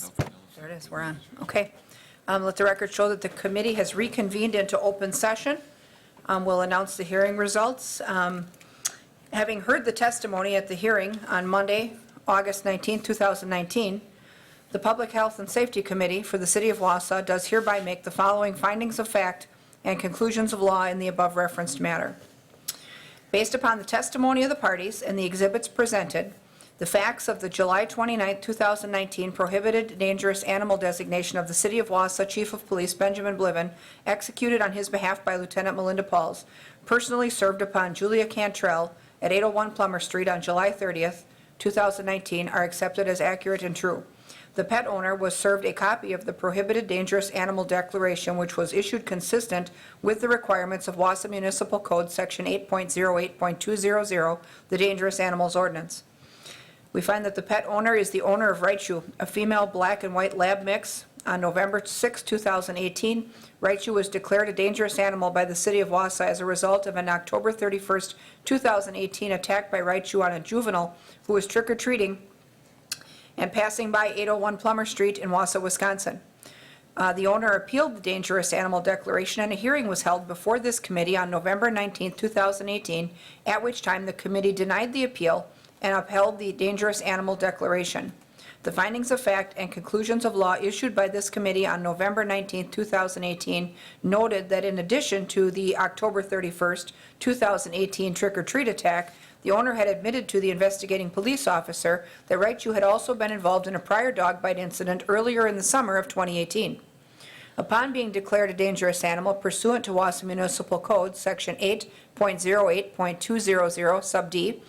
Yes. There it is, we're on. Okay. Let the record show that the committee has reconvened into open session. We'll announce the hearing results. Having heard the testimony at the hearing on Monday, August 19, 2019, the Public Health and Safety Committee for the City of Wausau does hereby make the following findings of fact and conclusions of law in the above referenced matter. Based upon the testimony of the parties and the exhibits presented, the facts of the July 29, 2019 prohibited dangerous animal designation of the City of Wausau Chief of Police Benjamin Bliven, executed on his behalf by Lieutenant Melinda Pauls, personally served upon Julia Cantrell at 801 Plummer Street on July 30, 2019, are accepted as accurate and true. The pet owner was served a copy of the Prohibited Dangerous Animal Declaration, which was issued consistent with the requirements of Wausau Municipal Code, Section 8.08.200, the Dangerous Animals Ordinance. We find that the pet owner is the owner of Raichu, a female black and white lab mix. On November 6, 2018, Raichu was declared a dangerous animal by the City of Wausau as a result of an October 31, 2018 attack by Raichu on a juvenile who was trick-or-treating and passing by 801 Plummer Street in Wausau, Wisconsin. The owner appealed the dangerous animal declaration, and a hearing was held before this committee on November 19, 2018, at which time the committee denied the appeal and upheld the dangerous animal declaration. The findings of fact and conclusions of law issued by this committee on November 19, 2018 noted that in addition to the October 31, 2018 trick-or-treat attack, the owner had admitted to the investigating police officer that Raichu had also been involved in a prior dog bite incident earlier in the summer of 2018. Upon being declared a dangerous animal pursuant to Wausau Municipal Code, Section 8.08.200, sub D,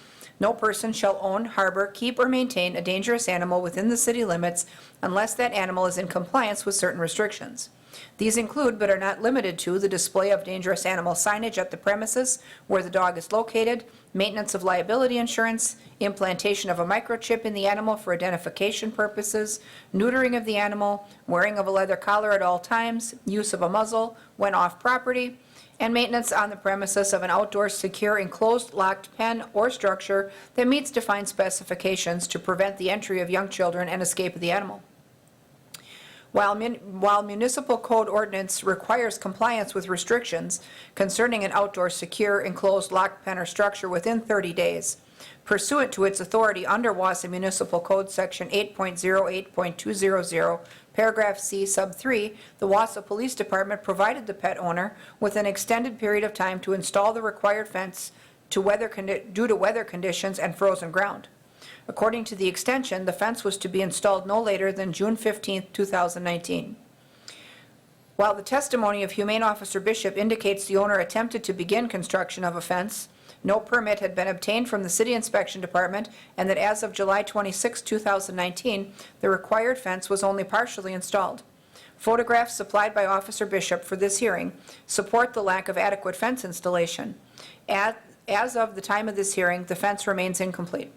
no person shall own, harbor, keep, or maintain a dangerous animal within the city limits unless that animal is in compliance with certain restrictions. These include, but are not limited to, the display of dangerous animal signage at the premises where the dog is located, maintenance of liability insurance, implantation of a microchip in the animal for identification purposes, neutering of the animal, wearing of a leather collar at all times, use of a muzzle when off property, and maintenance on the premises of an outdoor secure enclosed locked pen or structure that meets defined specifications to prevent the entry of young children and escape of the animal. While municipal code ordinance requires compliance with restrictions concerning an outdoor secure enclosed locked pen or structure within 30 days, pursuant to its authority under Wausau Municipal Code Section 8.08.200, paragraph C, sub 3, the Wausau Police Department provided the pet owner with an extended period of time to install the required fence due to weather conditions and frozen ground. According to the extension, the fence was to be installed no later than June 15, 2019. While the testimony of Humane Officer Bishop indicates the owner attempted to begin construction of a fence, no permit had been obtained from the City Inspection Department, and that as of July 26, 2019, the required fence was only partially installed. Photographs supplied by Officer Bishop for this hearing support the lack of adequate fence installation. As of the time of this hearing, the fence remains incomplete.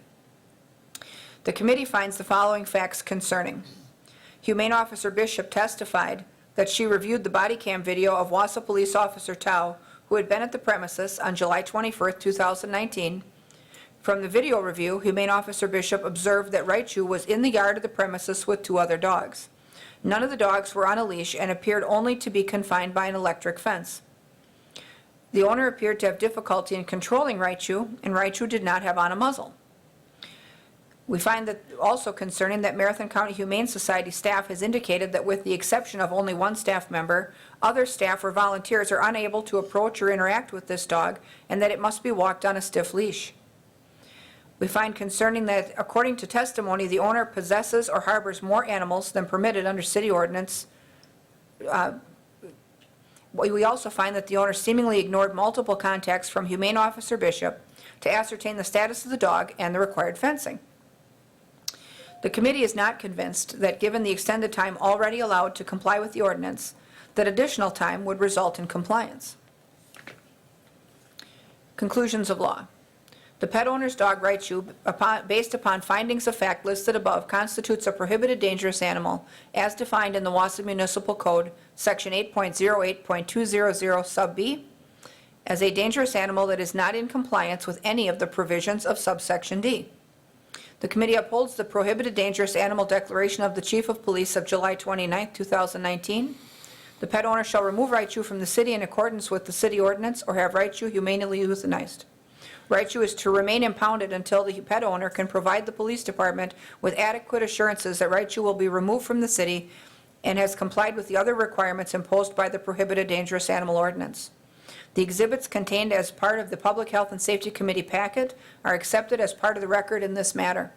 The committee finds the following facts concerning. Humane Officer Bishop testified that she reviewed the body cam video of Wausau Police Officer Tao, who had been at the premises on July 21, 2019. From the video review, Humane Officer Bishop observed that Raichu was in the yard of the premises with 2 other dogs. None of the dogs were on a leash and appeared only to be confined by an electric fence. The owner appeared to have difficulty in controlling Raichu, and Raichu did not have on a muzzle. We find that also concerning that Marathon County Humane Society staff has indicated that with the exception of only one staff member, other staff or volunteers are unable to approach or interact with this dog, and that it must be walked on a stiff leash. We find concerning that, according to testimony, the owner possesses or harbors more animals than permitted under city ordinance. We also find that the owner seemingly ignored multiple contacts from Humane Officer Bishop to ascertain the status of the dog and the required fencing. The committee is not convinced that, given the extended time already allowed to comply with the ordinance, that additional time would result in compliance. Conclusions of law. The pet owner's dog Raichu, based upon findings of fact listed above, constitutes a prohibited dangerous animal as defined in the Wausau Municipal Code, Section 8.08.200, sub B, as a dangerous animal that is not in compliance with any of the provisions of subsection D. The committee upholds the prohibited dangerous animal declaration of the Chief of Police of July 29, 2019. The pet owner shall remove Raichu from the city in accordance with the city ordinance or have Raichu humanely euthanized. Raichu is to remain impounded until the pet owner can provide the police department with adequate assurances that Raichu will be removed from the city and has complied with the other requirements imposed by the prohibited dangerous animal ordinance. The exhibits contained as part of the Public Health and Safety Committee packet are accepted as part of the record in this matter.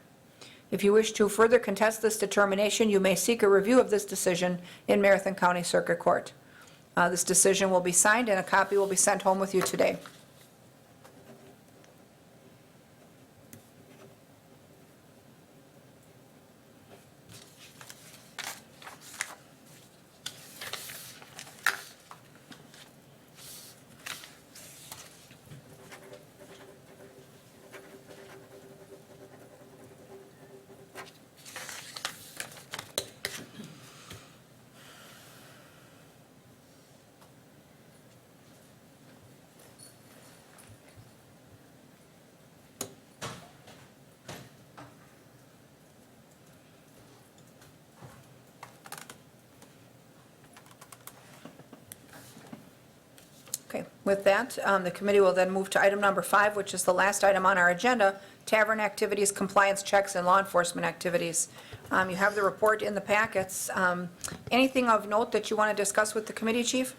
If you wish to further contest this determination, you may seek a review of this decision in Marathon County Circuit Court. This decision will be signed and a copy will be sent home with you today. Okay, with that, the committee will then move to item number 5, which is the last item on our agenda, tavern activities, compliance checks, and law enforcement activities. You have the report in the packets. Anything of note that you want to discuss with the committee, Chief?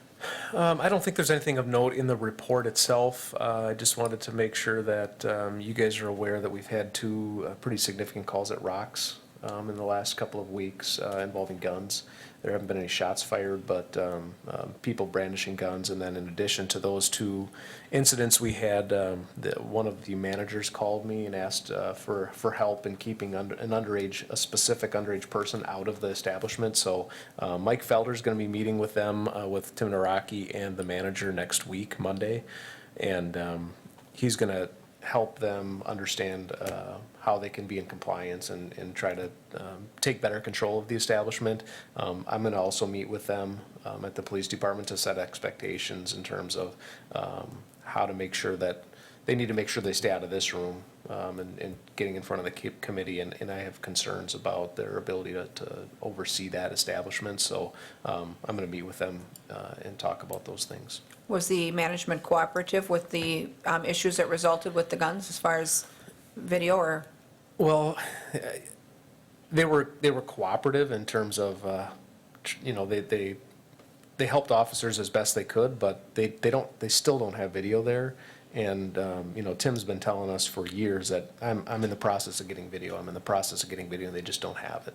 I don't think there's anything of note in the report itself. I just wanted to make sure that you guys are aware that we've had 2 pretty significant calls at Rocks in the last couple of weeks involving guns. There haven't been any shots fired, but people brandishing guns. And then in addition to those 2 incidents, we had one of the managers called me and asked for help in keeping a specific underage person out of the establishment. So Mike Felder's going to be meeting with them, with Tim Naraki and the manager next week, Monday. And he's going to help them understand how they can be in compliance and try to take better control of the establishment. I'm going to also meet with them at the police department to set expectations in terms of how to make sure that they need to make sure they stay out of this room and getting in front of the committee. And I have concerns about their ability to oversee that establishment. So I'm going to meet with them and talk about those things. Was the management cooperative with the issues that resulted with the guns as far as video or? Well, they were cooperative in terms of, they helped officers as best they could, but they still don't have video there. And, Tim's been telling us for years that I'm in the process of getting video. I'm in the process of getting video, and they just don't have it.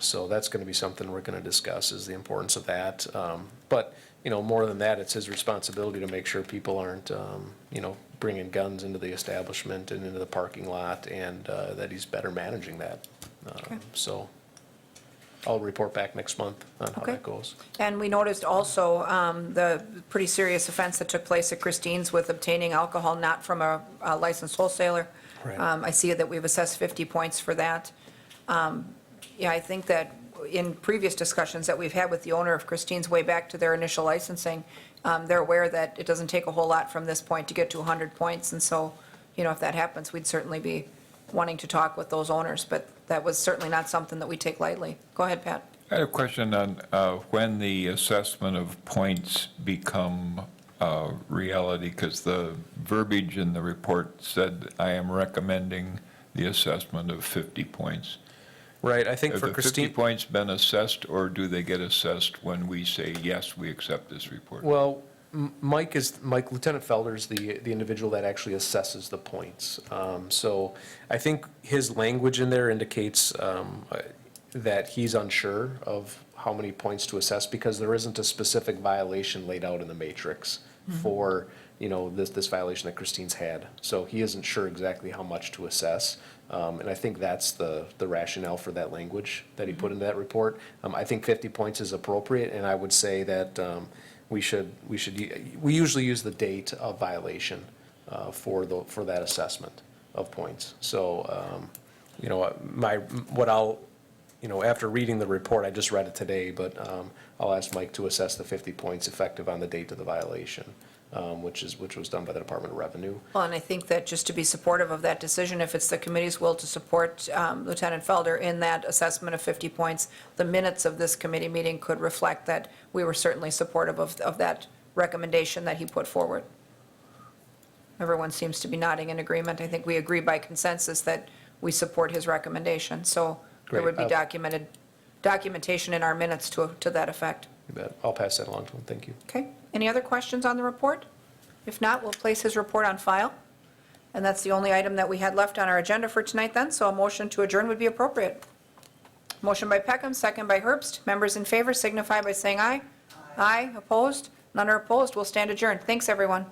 So that's going to be something we're going to discuss, is the importance of that. But, more than that, it's his responsibility to make sure people aren't, bringing guns into the establishment and into the parking lot, and that he's better managing that. Okay. So I'll report back next month on how that goes. And we noticed also the pretty serious offense that took place at Christine's with obtaining alcohol not from a licensed wholesaler. Right. I see that we've assessed 50 points for that. I think that in previous discussions that we've had with the owner of Christine's way back to their initial licensing, they're aware that it doesn't take a whole lot from this point to get to 100 points. And so, if that happens, we'd certainly be wanting to talk with those owners. But that was certainly not something that we take lightly. Go ahead, Pat. I had a question on when the assessment of points become reality, because the verbiage in the report said, I am recommending the assessment of 50 points. Right, I think Have for the 50 Christine. points been assessed, or do they get assessed when we say, yes, we accept this report? Well, Lieutenant Felder is the individual that actually assesses the points. So I think his language in there indicates that he's unsure of how many points to assess, because there isn't a specific violation laid out in the matrix for, this violation that Christine's had. So he isn't sure exactly how much to assess. And I think that's the rationale for that language that he put into that report. I think 50 points is appropriate, and I would say that we usually use the date of violation for that assessment of points. So, after reading the report, I just read it today, but I'll ask Mike to assess the 50 points effective on the date of the violation. which was done by the Department of Revenue. Well, and I think that just to be supportive of that decision, if it's the committee's will to support Lieutenant Felder in that assessment of 50 points, the minutes of this committee meeting could reflect that we were certainly supportive of that recommendation that he put forward. Everyone seems to be nodding in agreement. I think we agree by consensus that we support his recommendation. So there would be Great. documentation in our minutes to that effect. You bet. I'll pass that along to him. Thank you. Okay, any other questions on the report? If not, we'll place his report on file. And that's the only item that we had left on our agenda for tonight then, so a motion to adjourn would be appropriate. Motion by Peckham, second by Herbst. Members in favor signify by saying aye. Aye, opposed? None are opposed. We'll stand adjourned. Thanks, everyone.